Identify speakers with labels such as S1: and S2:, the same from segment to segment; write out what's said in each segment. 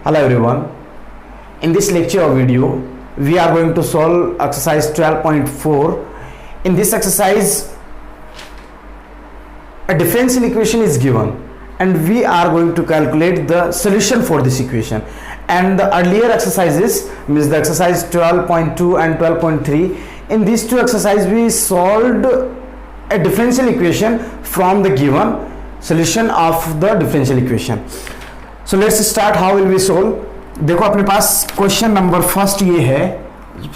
S1: Hello everyone. In this lecture or video, we are going to solve exercise 12.4. In this exercise, a differential equation is given and we are going to calculate the solution for this equation. And the earlier exercises, means the exercise 12.2 and 12.3, in these two exercises we solved a differential equation from the given solution of the differential equation. So let's start. How will we solve? देखो अपने पास question number first ये है.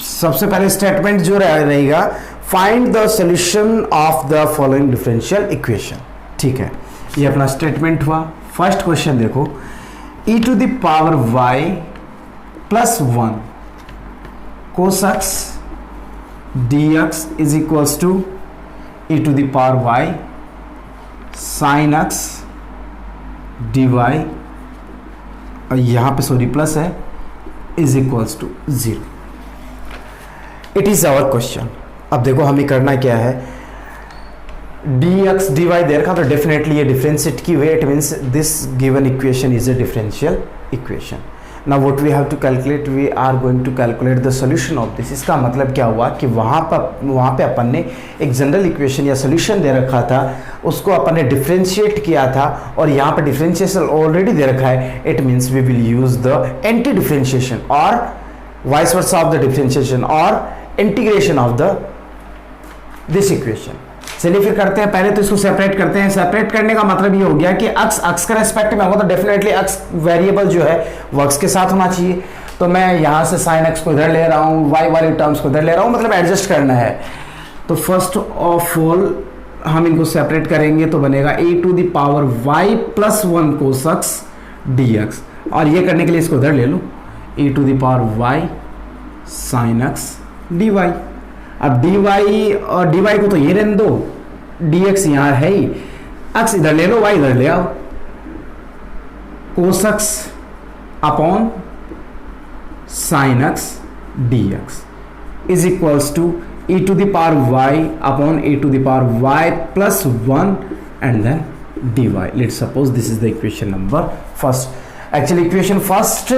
S1: सबसे पहले statement जो रहेगा, find the solution of the following differential equation. ठीक है, ये अपना स्टेटमेंट हुआ. फर्स्ट क्वेश्चन देखो, e to the power y plus 1 cos dx is equals to e to the power y sin x dy, और यहाँ पे सॉरी प्लस है, is equals to 0. It is our question. अब देखो हमें करना क्या है, dx dy दे रखा तो डेफिनेटली ये डिफरेंशिएट की हुई. It means this given equation is a differential equation. Now what we have to calculate, we are going to calculate the solution of this. इसका मतलब क्या हुआ कि वहाँ पे अपन ने एक जनरल इक्वेशन या सॉल्यूशन दे रखा था, उसको अपन ने डिफरेंशिएट किया था, और यहाँ पर डिफरेंशिएशन ऑलरेडी दे रखा है. It means we will use the anti differentiation और vice versa of the differentiation और integration of the this equation. चलिए फिर करते हैं. पहले तो इसको सेपरेट करते हैं. सेपरेट करने का मतलब ये हो गया कि अक्स के रेस्पेक्ट में होगा तो डेफिनेटली अक्स वेरिएबल जो है वो अक्स के साथ होना चाहिए. तो मैं यहाँ से साइन एक्स को इधर ले रहा हूँ, वाई वाली टर्म्स को इधर ले रहा हूँ, मतलब एडजस्ट करना है. तो फर्स्ट ऑफ ऑल हम इनको सेपरेट करेंगे तो बनेगा e to the power y plus 1 cos x dx, और ये करने के लिए इसको इधर ले लो, e to the power y sin x dy. अब dy और dy को तो ये रहने दो, dx यहाँ है ही, x इधर ले लो, y इधर ले आओ. cos x upon sin x dx is equals to e to the power y upon e to the power y plus 1 and then dy. Let's suppose this is the equation number first. Actually equation first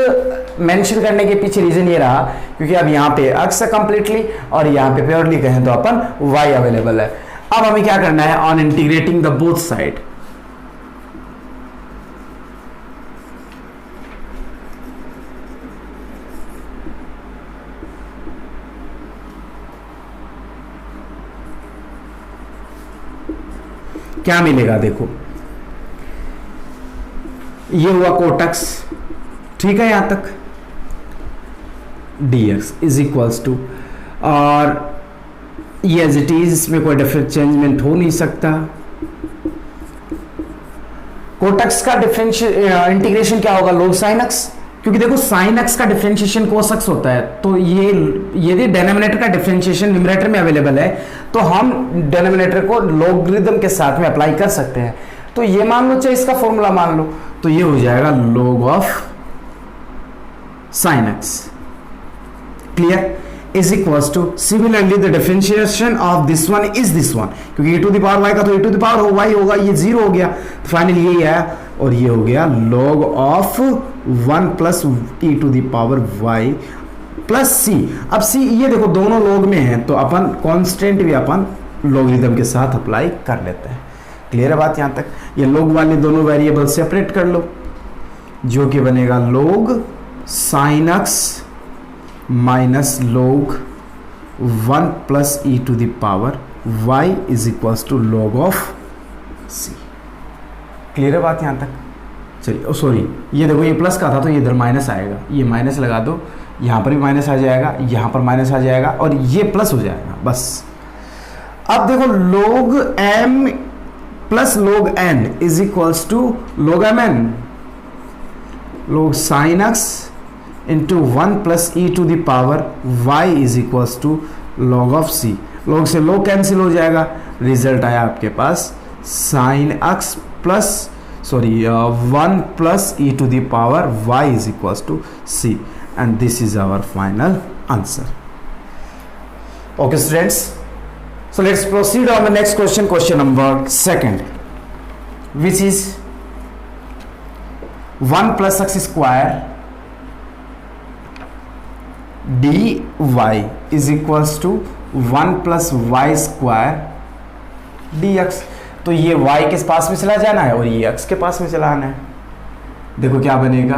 S1: mention करने के पीछे reason ये रहा क्योंकि अब यहाँ पे x है कंप्लीटली और यहाँ पे प्योरली कहें तो अपन y अवेलेबल है. अब हमें क्या करना है, on integrating the both side, क्या मिलेगा. देखो ये हुआ कोटक्स, ठीक है यहां तक, dx इज इक्वल्स टू, और ये एज इट इज, इसमें कोई डिफरेंट चेंजमेंट हो नहीं सकता. कोटक्स का डिफरेंशियल इंटीग्रेशन क्या होगा, log sin x, क्योंकि देखो sin x का डिफरेंशिएशन cos x होता है. तो ये यदि डिनोमिनेटर का डिफरेंशिएशन न्यूमरेटर में अवेलेबल है तो हम डिनोमिनेटर को लॉगरिथम के साथ में अप्लाई कर सकते हैं. तो ये मान लो, चाहे इसका फॉर्मूला मान लो, तो ये हो जाएगा log of sin x. Clear? Is equals to, similarly the differentiation of this one is this one, क्योंकि e to the power y का तो e to the power y होगा, ये 0 हो गया. तो फाइनली ये आया और ये हो गया log of 1 plus e to the power y plus c. अब c ये देखो दोनों log में है तो अपन कांस्टेंट भी अपन लॉगरिथम के साथ अप्लाई कर लेते हैं. क्लियर है बात यहाँ तक? ये log वाले दोनों वेरिएबल सेपरेट कर लो, जो कि बनेगा log sin x minus log 1 plus e to the power y is equals to log of c. Clear है बात यहाँ तक? चलिए, सॉरी ये देखो ये प्लस का था तो ये इधर माइनस आएगा, ये माइनस लगा दो, यहाँ पर भी माइनस आ जाएगा, यहाँ पर माइनस आ जाएगा और ये प्लस हो जाएगा बस. अब देखो log m plus log n is equals to log mn, log sin x into 1 plus e to the power y is equals to log of c. log से log कैंसिल हो जाएगा, रिजल्ट आया आपके पास sin x plus 1 plus e to the power y is equals to c, and this is our final answer. Okay students, so let's proceed on the next question, question number 2, which is 1 plus x square d y is equals to 1 plus y square d x. तो ये y के पास में चला जाना है और ये x के पास में चला आना है। देखो क्या बनेगा,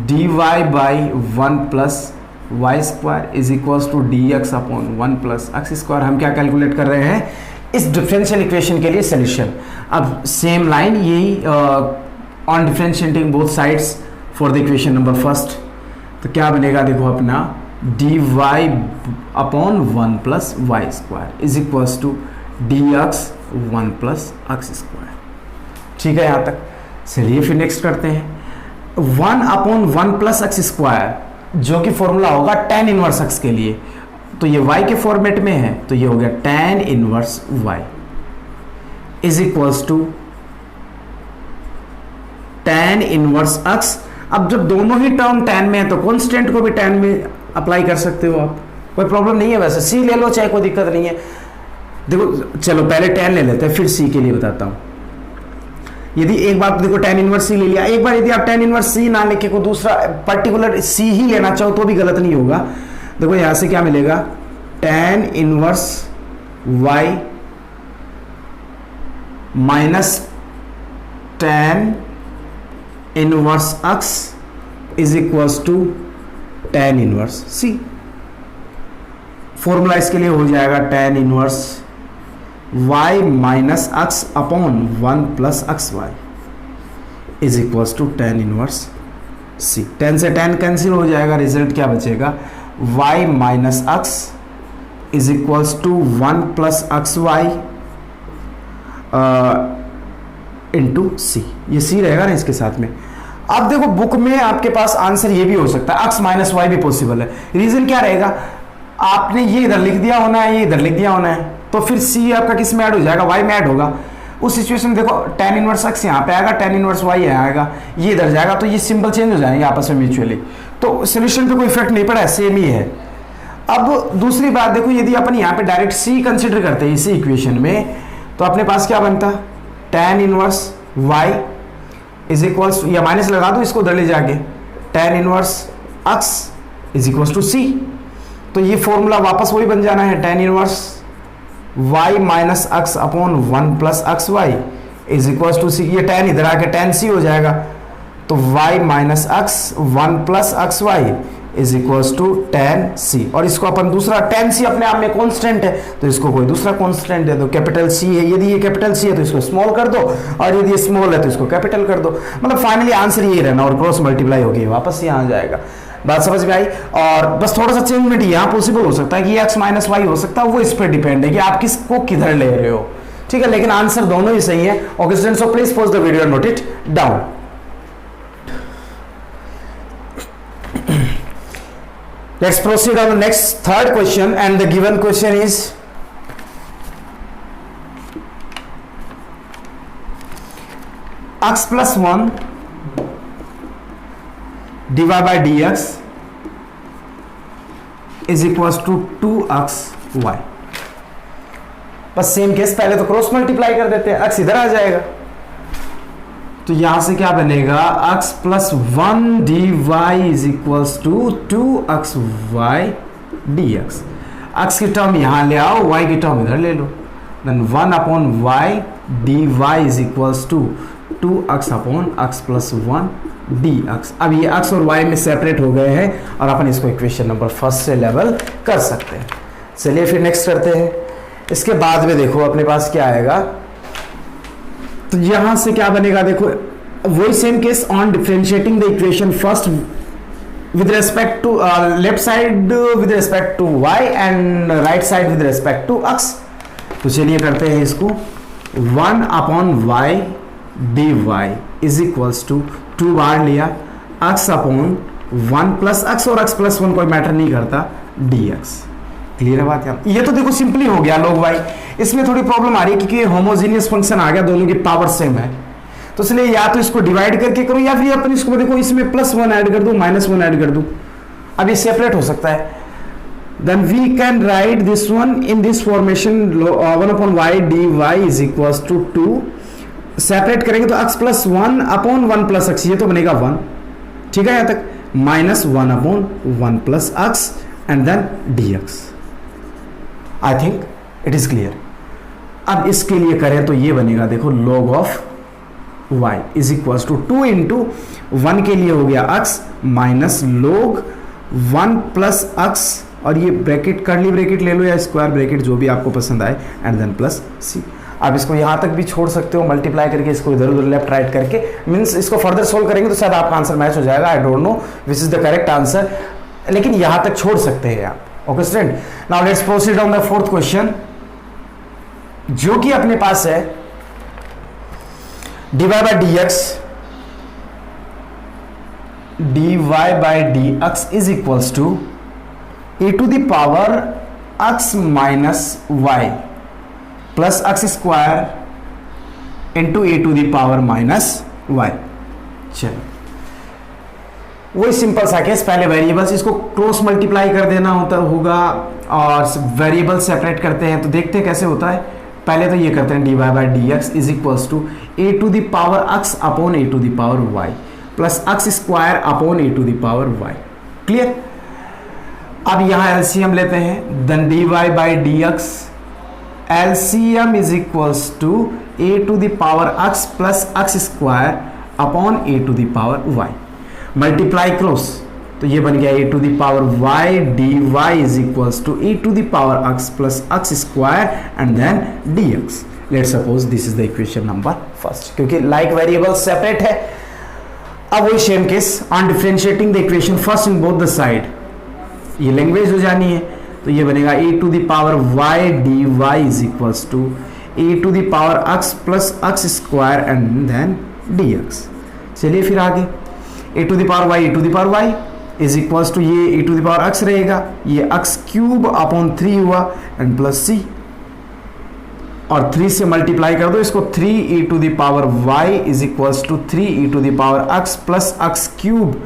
S1: d y by 1 plus y square is equals to d x upon 1 plus x square. हम क्या कैलकुलेट कर रहे हैं, इस डिफरेंशियल इक्वेशन के लिए सोल्यूशन। अब सेम लाइन यही on differentiating both sides for the equation number first. तो क्या बनेगा, देखो अपना d y upon 1 plus y square is equals to d x 1 plus x square. ठीक है यहाँ तक। चलिए फिर नेक्स्ट करते हैं 1 अपॉन 1 प्लस एक्स स्क्वायर, जो कि फॉर्मूला होगा tan इनवर्स x के लिए। तो ये y के फॉर्मेट में है, तो ये हो गया tan inverse y is equals to tan inverse x। अब जब दोनों ही टर्म tan में है तो कॉन्स्टेंट को भी tan में अप्लाई कर सकते हो आप, कोई प्रॉब्लम नहीं है। वैसे c ले लो चाहे, कोई दिक्कत नहीं है। देखो चलो पहले tan ले लेते हैं, फिर c के लिए बताता हूं। यदि एक बार देखो tan इनवर्स c ले लिया, एक बार यदि आप tan इनवर्स c ना लेके कोई दूसरा पर्टिकुलर c ही लेना चाहो तो भी गलत नहीं होगा। देखो यहां से क्या मिलेगा, tan inverse y minus tan inverse x is equals to tan inverse c। Formula इसके लिए हो जाएगा tan inverse y minus x upon 1 plus x y is equals to tan inverse c। tan से tan कैंसिल हो जाएगा, result क्या बचेगा, y minus x is equals to 1 plus x y into c। ये c रहेगा ना इसके साथ में। अब देखो बुक में आपके पास आंसर ये भी हो सकता है, x माइनस वाई भी पॉसिबल है। रीजन क्या रहेगा, आपने ये इधर लिख दिया होना है, ये इधर लिख दिया होना है, तो फिर c आपका किस में ऐड हो जाएगा, y में ऐड होगा। उस सिचुएशन में देखो tan इनवर्स x यहाँ पे आएगा, tan इनवर्स y यहाँ आएगा, ये इधर जाएगा, तो ये सिंबल चेंज हो जाएंगे आपस में म्यूचुअली। तो सोल्यूशन पे कोई इफेक्ट नहीं पड़ा, सेम ही है। अब दूसरी बात देखो, यदि अपन यहाँ पे डायरेक्ट c कंसिडर करते हैं इसी इक्वेशन में, तो अपने पास क्या बनता, tan inverse y is equals, या माइनस लगा दो इसको उधर ले जाके, tan inverse x is equals to c। तो ये फॉर्मूला वापस वही बन जाना है, tan inverse y minus x upon 1 plus x y is equals to c. ये tan इधर आके tan c हो जाएगा, तो y minus x 1 plus x y is equals to tan c। और इसको अपन दूसरा, tan c अपने आप में कांस्टेंट है, तो इसको कोई दूसरा कांस्टेंट दे दो, कैपिटल c है। यदि ये कैपिटल c है तो इसको स्मॉल कर दो, और यदि ये स्मॉल है तो इसको कैपिटल कर दो। मतलब फाइनली आंसर यही रहना, और क्रॉस मल्टीप्लाई होगी वापस यहाँ आ जाएगा। बात समझ में आई। और बस थोड़ा सा चेंजमेंट यहाँ पॉसिबल हो सकता है कि x माइनस वाई हो सकता है, वो इस पर डिपेंड है कि आप किसको किधर ले रहे हो। ठीक है, लेकिन आंसर दोनों ही सही है। Okay students, so please pause the video and note it down. Let's proceed on the next third question, and the given question is x plus 1 dy by dx is equals to 2xy। बस same case, पहले तो cross multiply कर देते हैं, x इधर आ जाएगा, तो यहां से क्या बनेगा, x plus 1 dy is equals to 2xy dx। x की टर्म यहां ले आओ, y की टर्म इधर ले लो, then 1 upon y dy is equals to 2x upon x plus 1 dx। अब ये x और y में सेपरेट हो गए हैं, और अपन इसको इक्वेशन नंबर फर्स्ट से लेवल कर सकते हैं। चलिए फिर नेक्स्ट करते हैं। इसके बाद में देखो अपने पास क्या आएगा, तो यहां से क्या बनेगा, देखो वही same case on differentiating the equation first with respect to left side with respect to y and right side with respect to x। तो चलिए करते हैं इसको, 1 upon y dy is equals to 2 बार लिया, x अपॉन 1 प्लस x, और x plus 1 कोई matter नहीं करता, dx। क्लियर है बात। ये तो देखो सिंपली हो गया लोग भाई। इसमें थोड़ी प्रॉब्लम आ रही है क्योंकि होमोजीनियस फंक्शन आ गया, दोनों की पावर सेम है, तो इसलिए या तो इसको डिवाइड करके करो, या फिर अपन इसको देखो इसमें +1 ऐड कर दूं, -1 ऐड कर दूं। अब ये सेपरेट हो सकता है, then we can write this one in this formation, 1 upon y dy is equals to 2। Separate करेंगे तो x plus 1 upon 1 plus x, ये तो बनेगा 1। ठीक है यहाँ तक, -1 upon 1 plus x and then dx। I think it is clear. अब इसके लिए करें तो ये बनेगा, देखो log of y is equal to 2 into 1 के लिए हो गया x minus log 1 plus x, और ये ब्रैकेट कर्ली ब्रैकेट ले लो या स्क्वायर ब्रैकेट जो भी आपको पसंद आए, एंड देन प्लस c। आप इसको यहाँ तक भी छोड़ सकते हो मल्टीप्लाई करके, इसको इधर उधर लेफ्ट राइट करके, मीन्स इसको फर्दर सोल्व करेंगे तो शायद आपका आंसर मैच हो जाएगा। I don't know which is the correct answer, लेकिन यहाँ तक छोड़ सकते हैं आप। Okay student, now let's proceed on the fourth question, जो कि अपने पास है dy by dx is equals to e to the power x minus y plus x square into a to the power minus Y. चलो वही simple सा case, पहले variables इसको क्रॉस मल्टीप्लाई कर देना होगा और वेरिएबल सेपरेट करते हैं, तो देखते हैं कैसे होता है। पहले तो ये करते हैं dy by d x is equals to a to the power x upon a to the power y plus x square upon a to the power y। Clear. अब यहां एलसीएम लेते हैं, then dy by d x LCM is equals to a to the power x plus x square upon a to the power y। Multiply cross तो ये बन गया a to the power y dy is equals to a to the power x plus x square and then dx। Let's suppose this is the equation number first, क्योंकि like variable separate है। अब वही same case on differentiating the equation first in both the side, ये language हो जानी है, तो ये बनेगा a to the power y dy is equals to a to the power x plus x square and then dx। चलिए फिर आगे, a to the power y a to the power y is equals to ये a to the power x रहेगा, ये x cube upon 3 हुआ and plus c, और 3 से multiply कर दो इसको, 3 e to the power y is equals to 3 e to the power x plus x cube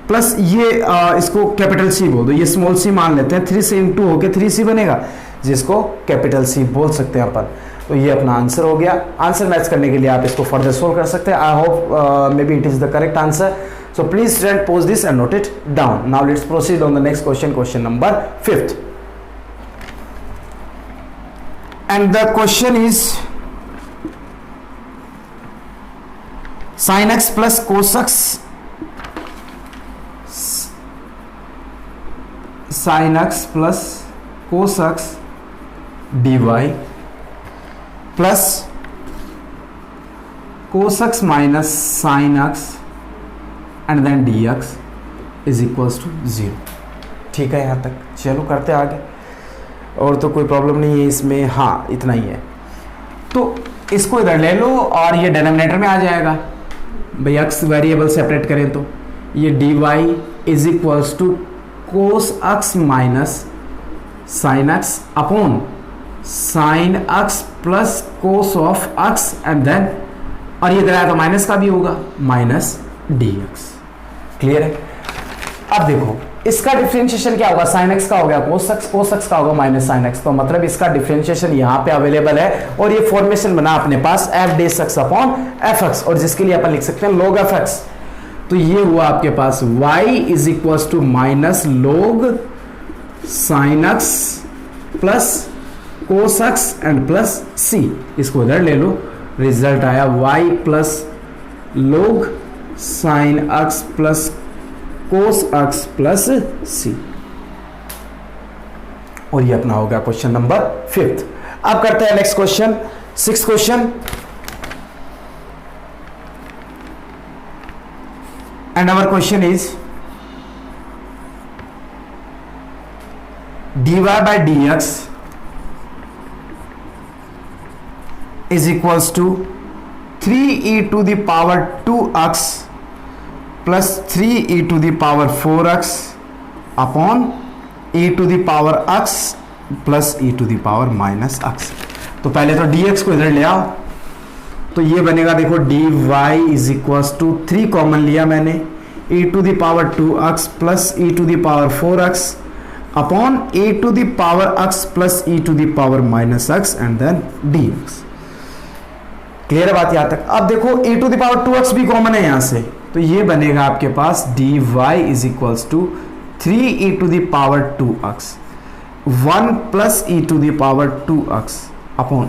S1: plus ये इसको कैपिटल सी बोल दो, ये स्मॉल सी मान लेते हैं, 3 से इंटू होके 3c बनेगा, जिसको कैपिटल सी बोल सकते हैं अपन। तो ये अपना आंसर हो गया। आंसर मैच करने के लिए आप इसको फर्दर सोल्व कर सकते हैं। I hope maybe it is the correct answer, so please student pause this and note it down. Now let's proceed on the next question, question number 5th, and the question is sin x plus cos x sin x plus cos x dy plus cos x minus sin x and then dx is equals to 0। ठीक है यहाँ तक, चलो करते आगे। और तो कोई प्रॉब्लम नहीं है इसमें, हाँ इतना ही है। तो इसको इधर ले लो और ये डिनोमिनेटर में आ जाएगा भाई, x वेरिएबल सेपरेट करें तो ये dy is equals to cos x minus sin x upon sin x plus cos of x and then, और ये इधर आया तो माइनस का भी होगा, माइनस dx। क्लियर है। अब देखो इसका डिफरेंशिएशन क्या होगा, sin x का हो गया cos x का होगा माइनस sin x, तो मतलब इसका डिफरेंशिएशन यहाँ पे अवेलेबल है, और ये फॉर्मेशन बना अपने पास f dash x upon fx, और जिसके लिए अपन लिख सकते हैं log fx। तो ये हुआ आपके पास y is equals to minus log sin x plus cos x and plus c। इसको इधर ले लो, रिजल्ट आया y plus log sin x plus cos x plus c, और ये अपना हो गया क्वेश्चन नंबर 5th। अब करते हैं next question, 6th question, and our question is dy by dx is equals to 3e to the power 2x plus 3e to the power 4x upon e to the power x plus e to the power minus x। तो पहले तो dx को इधर ले आओ, तो ये बनेगा देखो dy is equals to 3 common लिया मैंने, e to the power 2x plus e to the power 4x upon e to the power x plus e to the power minus x and then dx। Clear है बात यहां तक। अब देखो e to the power 2x भी common है यहां से, तो ये बनेगा आपके पास dy is equals to 3e⁻²x 1 + e⁻²x upon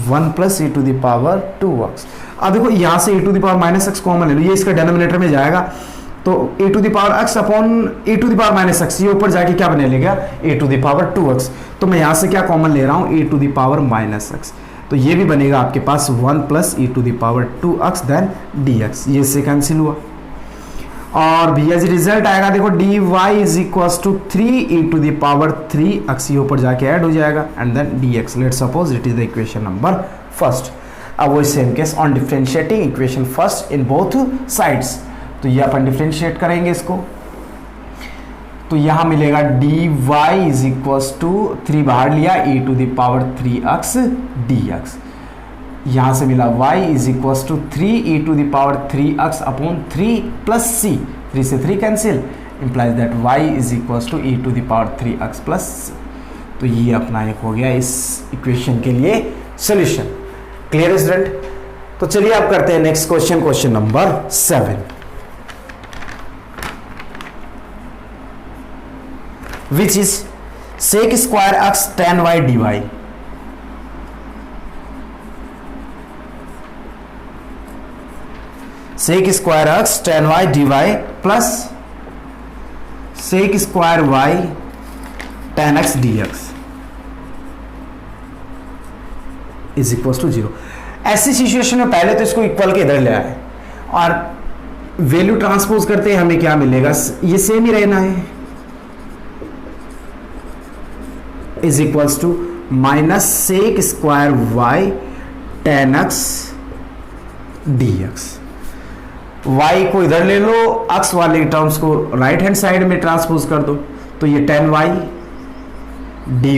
S1: 1 + e⁻²x। अब देखो यहां से e⁻−x कॉमन ले लो, ये इसका डिनोमिनेटर में जाएगा, तो e⁻x अपॉन e⁻−x, ये ऊपर जाके क्या बने लेगा e⁻²x। तो मैं यहां से क्या कॉमन ले रहा हूं e⁻−x, तो ये भी बनेगा आपके पास 1 + e⁻²x देन dx, ये इससे कैंसिल हुआ। और भैया जी रिजल्ट आएगा देखो dy = 3e⁻3x, ये ऊपर जाके ऐड हो जाएगा and then dx। Let's suppose it is the equation number first. अब वो same case on differentiating equation first in both sides, तो ये अपन डिफरेंशिएट करेंगे इसको, तो यहां मिलेगा dy = 3 बाहर लिया e⁻3x dx, यहां से मिला y = 3e⁻3x अपॉन 3 + c, 3 से 3 cancel, implies that y = e⁻3x + c। तो ये अपना एक हो गया इस इक्वेशन के लिए सॉल्यूशन। Clear student? तो चलिए अब करते हैं next question, question number 7, which is sec² x tan y dy। sec² x tan y dy plus sec² y tan x dx is equal to 0। ऐसी सिचुएशन में पहले तो इसको इक्वल के इधर ले आए और वैल्यू ट्रांसपोज करते हैं, हमें क्या मिलेगा, ये सेम ही रहना है, is equals to -sec² y tan x dx। y को इधर ले लो, x वाले टर्म्स को राइट हैंड साइड में ट्रांसपोज कर दो, तो ये tan y dy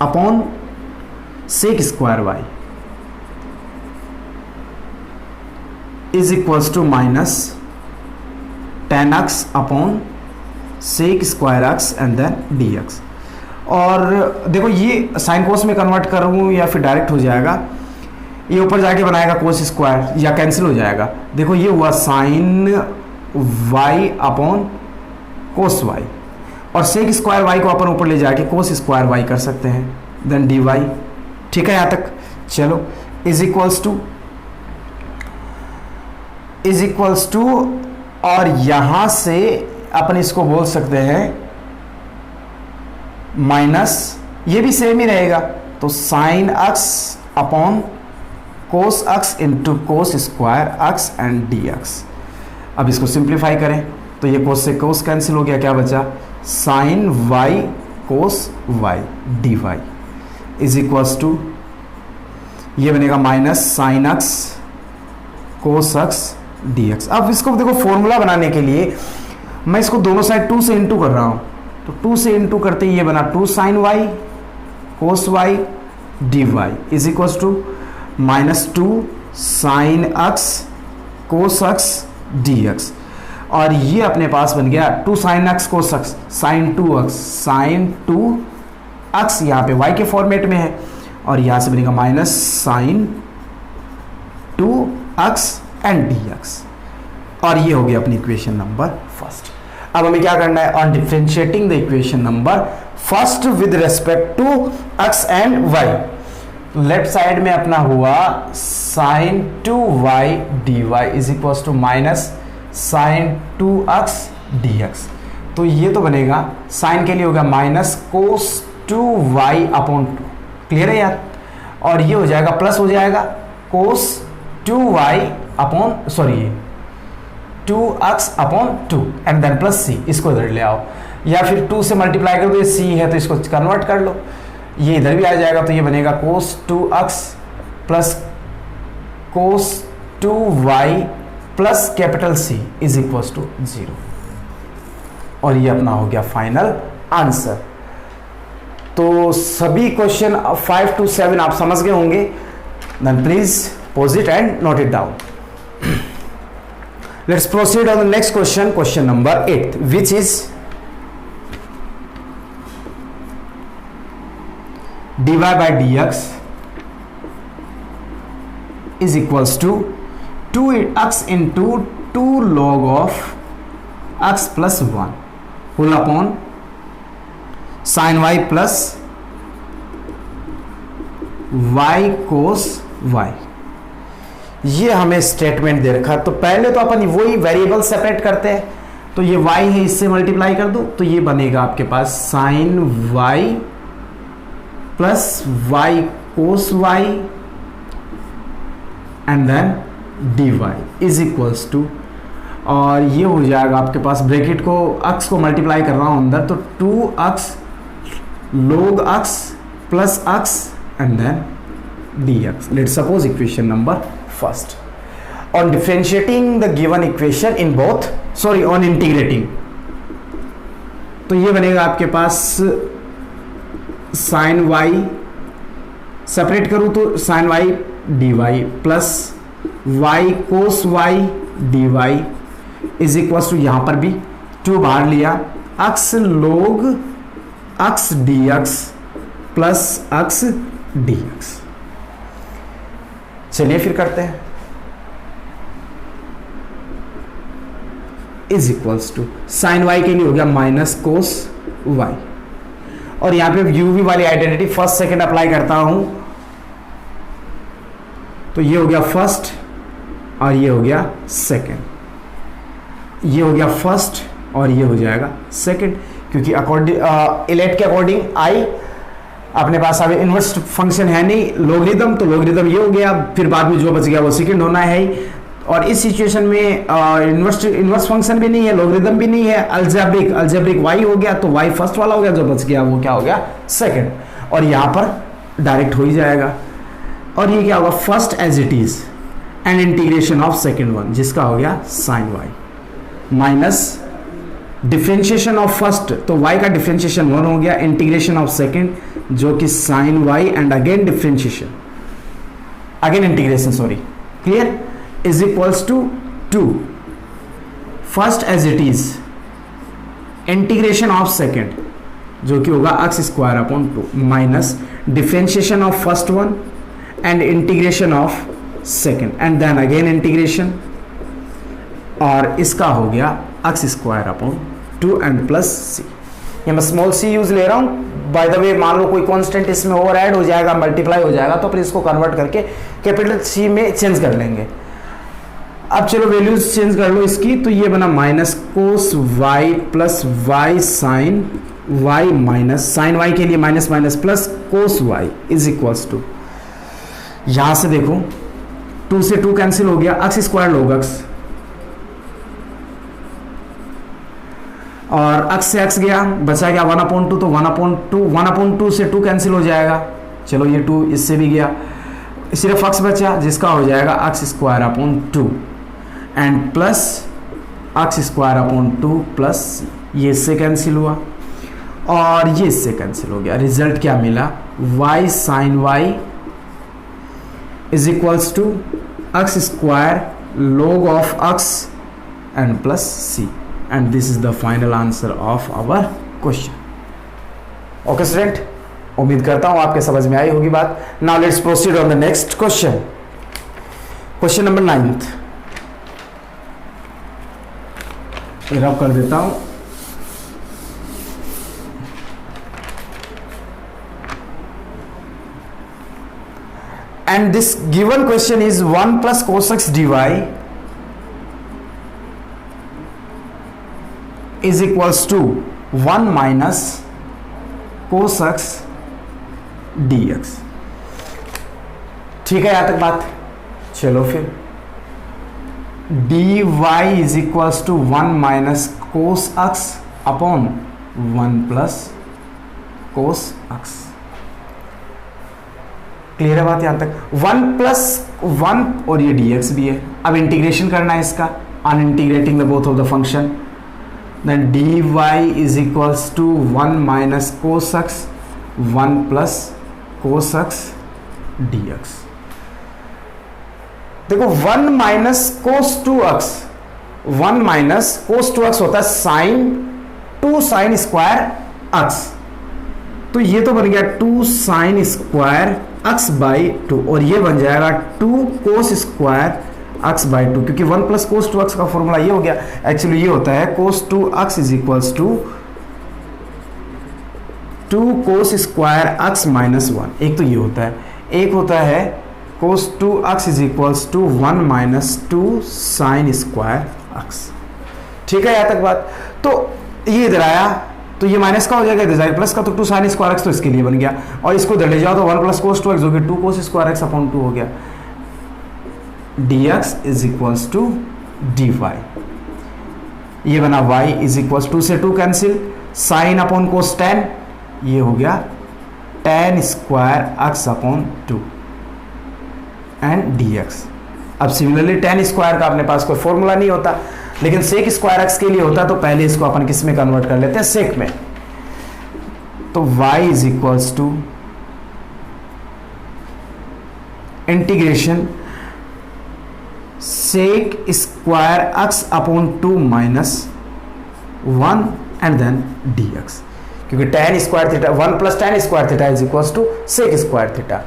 S1: upon sec² y is equals to -tan x upon sec² x and then dx। और देखो ये साइन कोस में कन्वर्ट करूँ या फिर डायरेक्ट हो जाएगा, ये ऊपर जाके बनाएगा कोस स्क्वायर या कैंसिल हो जाएगा। देखो ये हुआ sine y upon cos y, और sec² y को अपन ऊपर ले जाके कोस स्क्वायर y कर सकते हैं, देन dy। ठीक है यहाँ तक? चलो इज इक्वल्स टू और यहां से अपन इसको बोल सकते हैं माइनस, ये भी सेम ही रहेगा, तो sine x upon cos x into cos square x and dx। अब इसको सिंप्लीफाई करें तो ये कोस से कोस कैंसिल हो गया, क्या बचा sine y cos y dy is equals to ये बनेगा minus sine x cos x dx। अब इसको देखो फॉर्मूला बनाने के लिए मैं इसको दोनों साइड 2 से इंटू कर रहा हूं, तो 2 से इंटू करते ही ये बना 2 sine y cos y dy is equals to -2 sine x cos x dx। और ये अपने पास बन गया 2 sine x cos x sine 2x यहाँ पे y के फॉर्मेट में है, और यहाँ से बनेगा minus sine 2x and dx। और ये हो गया अपनी इक्वेशन नंबर फर्स्ट। अब हमें क्या करना है, on differentiating the equation number first with respect to x and y, left side में अपना हुआ sine 2y dy is equal to minus sine 2x dx। तो ये तो बनेगा साइन के लिए होगा minus cos 2y upon 2। Clear है यार? और ये हो जाएगा प्लस हो जाएगा cos 2y upon 2x upon 2 and then plus c, इसको इधर ले आओ, या फिर 2 से मल्टीप्लाई कर दो, ये c है तो इसको कन्वर्ट कर लो, ये इधर भी आ जाएगा, तो ये बनेगा cos 2x plus cos 2y plus capital C is equal to 0। और ये अपना हो गया फाइनल आंसर। तो सभी क्वेश्चन 5 to 7 आप समझ गए होंगे, then please pause it and note it down. Let's proceed on the next question, question number 8, which is dy by dx is equals to 2x into 2 log of x plus 1 whole upon sine y plus y cos y. ये हमें statement दे रखा है। तो पहले तो अपन वही variable separate करते हैं, तो ये y है, इससे मल्टीप्लाई कर दो तो ये बनेगा आपके पास sine y plus y cos y and then d y is equals to, और ये हो जाएगा आपके पास, ब्रैकेट को अक्स को मल्टीप्लाई कर रहा हूं अंदर, तो 2x log x plus x and then dx. Let's suppose equation number first. On differentiating the given equation in both, sorry, on integrating, तो ये बनेगा आपके पास sin y, सेपरेट करूं तो sin y dy plus y cos y dy is equal to, यहां पर भी 2 बाहर लिया, x log x dx plus x dx. चलिए फिर करते हैं, is equals to sine y के लिए हो गया माइनस कोस वाई, और यहां पे यूवी वाली आइडेंटिटी फर्स्ट सेकंड अप्लाई करता हूं, तो ये हो गया फर्स्ट और ये हो गया सेकंड, ये हो गया फर्स्ट और ये हो जाएगा सेकंड, क्योंकि अकॉर्डिंग इलेट के अकॉर्डिंग आई अपने पास अभी इन्वर्स फंक्शन है नहीं, लॉगरिदम, तो लॉगरिदम ये हो गया, फिर बाद में जो बच गया वो सेकंड होना है ही, और इस सिचुएशन में इन्वर्स फंक्शन भी नहीं है, लॉगरिदम भी नहीं है, अल्जेब्रिक y हो गया, तो y फर्स्ट वाला हो गया, जो बच गया वो क्या हो गया सेकंड, और यहां पर डायरेक्ट हो ही जाएगा, और ये क्या होगा first as it is and integration of second one, जिसका हो गया sine y minus differentiation of first, तो y का डिफरेंशिएशन 1 हो गया, इंटीग्रेशन ऑफ सेकंड जो कि sine y and again differentiation, again integration, sorry, clear, is equals to 2 first as it is integration of second जो कि होगा x square upon 2 minus differentiation of first one and integration of second and then again integration, और इसका हो गया x square upon 2 and plus c. ये मैं small C use ले रहा हूं, बाय द वे मान लो कोई कांस्टेंट इसमें ओवर ऐड हो जाएगा, मल्टीप्लाई हो जाएगा, तो फिर इसको कन्वर्ट करके कैपिटल सी में चेंज कर लेंगे. अब चलो वैल्यूज चेंज कर लो इसकी, तो ये बना minus cos y plus y sine y minus sine y के लिए minus minus plus cos y is equals to, यहां से देखो 2 से 2 कैंसिल हो गया, x स्क्वायर log x, और x से x गया, बचा गया 1/2, तो 1/2 से 2 कैंसिल हो जाएगा, चलो ये 2 इससे भी गया, सिर्फ x बचा जिसका हो जाएगा x square upon 2 and plus x square upon 2 plus ये इससे कैंसिल हुआ और ये इससे कैंसिल हो गया. रिजल्ट क्या मिला, y sine y is equals to x square log of x and plus c, and this is the final answer of our question. Okay student, उम्मीद करता हूं आपके समझ में आई होगी बात. Now let's proceed on the next question. Question number 9th. रब कर देता हूं. And this given question is 1 plus cos x dy is equals to 1 minus cos x dx. ठीक है यहां तक बात. चलो फिर dy is equals to 1 minus cos x upon 1 plus cos x. Clear है बात यहां तक. 1 plus 1 और ये dx भी है. अब इंटीग्रेशन करना है इसका, on integrating the both of the function. Then dy is equals to 1 minus cos x 1 plus cos x dx. देखो 1 minus cos 2x 1 minus cos 2x होता है साइन 2 साइन स्क्वायर x, तो ये तो बन गया 2 साइन स्क्वायर x बाई 2 और ये बन जाएगा 2 cos स्क्वायर x बाई 2, क्योंकि 1 प्लस कोस 2x का फॉर्मूला ये हो गया. एक्चुअली ये होता है cos 2x is equals to 2 cos square x minus 1, एक तो ये होता है, एक होता है cos 2 x is equals to 1 minus 2 sine square x. ठीक है यहाँ तक बात। तो ये इधर आया तो ये माइनस का हो जाएगा, इधर जाएगा प्लस का, तो 2 साइन स्क्वायर एक्स तो इसके लिए बन गया, और इसको इधर ले जाओ तो 1 प्लस कोस 2 एक्स हो गया, 2 कोस स्क्वायर एक्स अपॉन 2 हो गया, dx is equals to dy। ये बना y इज इक्वल्स 2 से 2 कैंसिल, साइन अपॉन कोस 10, ये हो गया tan square x upon 2 and dx। अब सिमिलरली tan स्क्वायर का अपने पास कोई फॉर्मूला नहीं होता, लेकिन सेक स्क्वायर एक्स के लिए होता है, तो पहले इसको अपन किस में कन्वर्ट कर लेते हैं, सेक में। तो y is equals to integration sec square x upon 2 minus 1 and then dx, क्योंकि tan square theta 1 plus tan square theta is equals to sec square theta.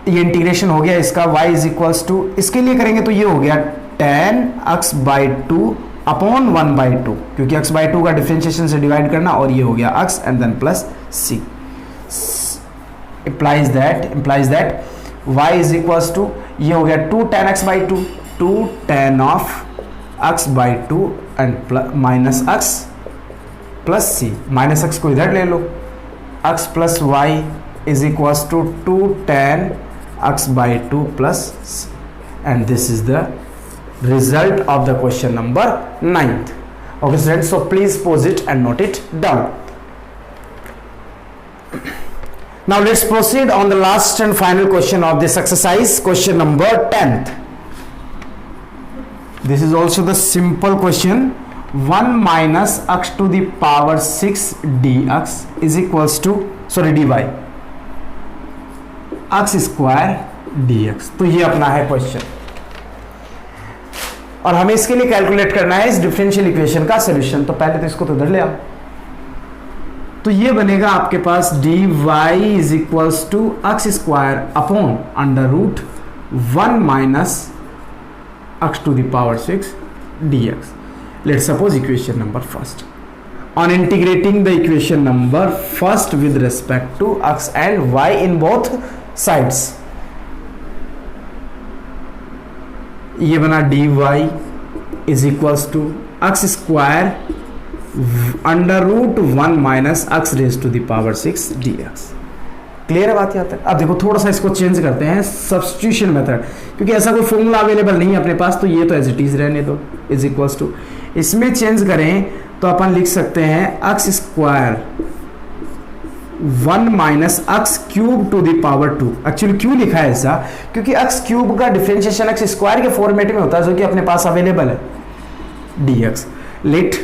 S1: ये इंटीग्रेशन हो गया इसका, y इज इक्वल्स टू, इसके लिए करेंगे तो ये हो गया tan x by 2 upon 1 by 2, क्योंकि x बाई 2 का डिफरेंशिएशन से डिवाइड करना, और ये हो गया x and then plus c, implies that y is equals to, ये हो गया 2 tan x by 2, 2 tan of x by 2 and minus x plus c, माइनस x को इधर ले लो, x plus y is equals to 2 tan x by 2 plus c, and this is the result of the question number 9th. Okay students, so please pause it and note it down. Now let's proceed on the last and final question of this exercise, question number 10th. This is also the simple question. 1 minus x to the power 6 dx is equals to, sorry, dy x square dx। तो ये अपना है question, और हमें इसके लिए calculate करना है इस डिफरेंशियल इक्वेशन का सॉल्यूशन। तो पहले तो इसको तो इधर ले आओ, तो ये बनेगा आपके पास dy is equals to x square upon under root 1 minus x to the power 6 dx। Let's suppose equation number first, on integrating the equation number first with respect to x and y in both sides, ये बना dy is equals to x square under root 1 minus x raise to the power 6 dx। Clear है बात यहाँ तक। अब देखो थोड़ा सा इसको चेंज करते हैं, सब्स्टिट्यूशन मेथड, क्योंकि ऐसा कोई फॉर्मूला अवेलेबल नहीं है अपने पास, तो ये तो एज इट इज रहने दो, इज इक्वल्स टू, इसमें चेंज करें तो अपन लिख सकते हैं x square 1 minus x cube to the power 2। Actually क्यों लिखा है ऐसा, क्योंकि एक्स क्यूब का डिफरेंशिएशन एक्स स्क्वायर के फॉर्मेट में होता है, जो कि अपने पास अवेलेबल है, dx। Let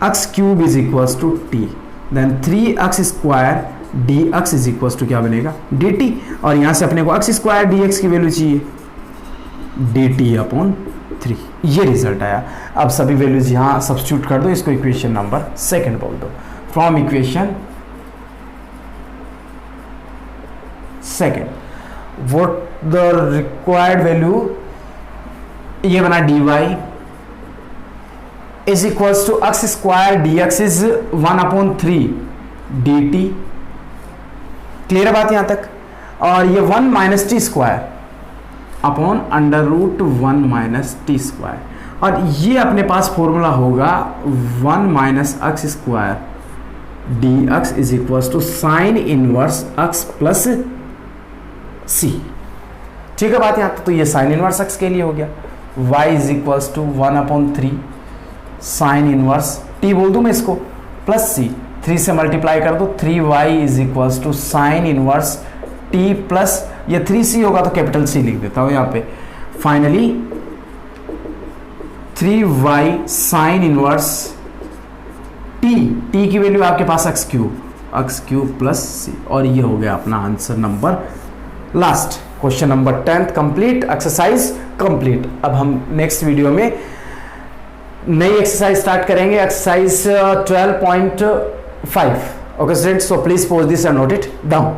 S1: x cube is equals to t, then 3x square dx is equals to क्या बनेगा, dt, और यहां से अपने को x स्क्वायर dx की वैल्यू चाहिए, dt अपॉन 3। ये रिजल्ट आया। अब सभी वैल्यूज यहां सब्स्टिट्यूट कर दो, इसको इक्वेशन नंबर सेकंड बोल दो। From equation second, what the required value, ये बना dy is equals to x square dx is 1 upon 3 dt। Clear है बात यहां तक। और ये 1 minus t square upon under root 1 minus t square, और ये अपने पास फॉर्मूला होगा 1 minus x square dx is equals to sine inverse x plus c। ठीक है बात यहाँ तक। तो ये साइन इनवर्स x के लिए हो गया, y is equals to 1 upon 3 sine inverse t बोल दूं मैं इसको, प्लस c, 3 से मल्टीप्लाई कर दो, 3y is equals to sine inverse t plus, ये 3c होगा तो कैपिटल C लिख देता हूं यहाँ पे। Finally 3y sign inverse t की वैल्यू आपके पास x क्यूब प्लस c, और ये हो गया अपना answer number last. Question number 10th complete, exercise complete. अब हम नेक्स्ट वीडियो में नई एक्सरसाइज स्टार्ट करेंगे, exercise 12.5। Okay students, so please post this and note it down.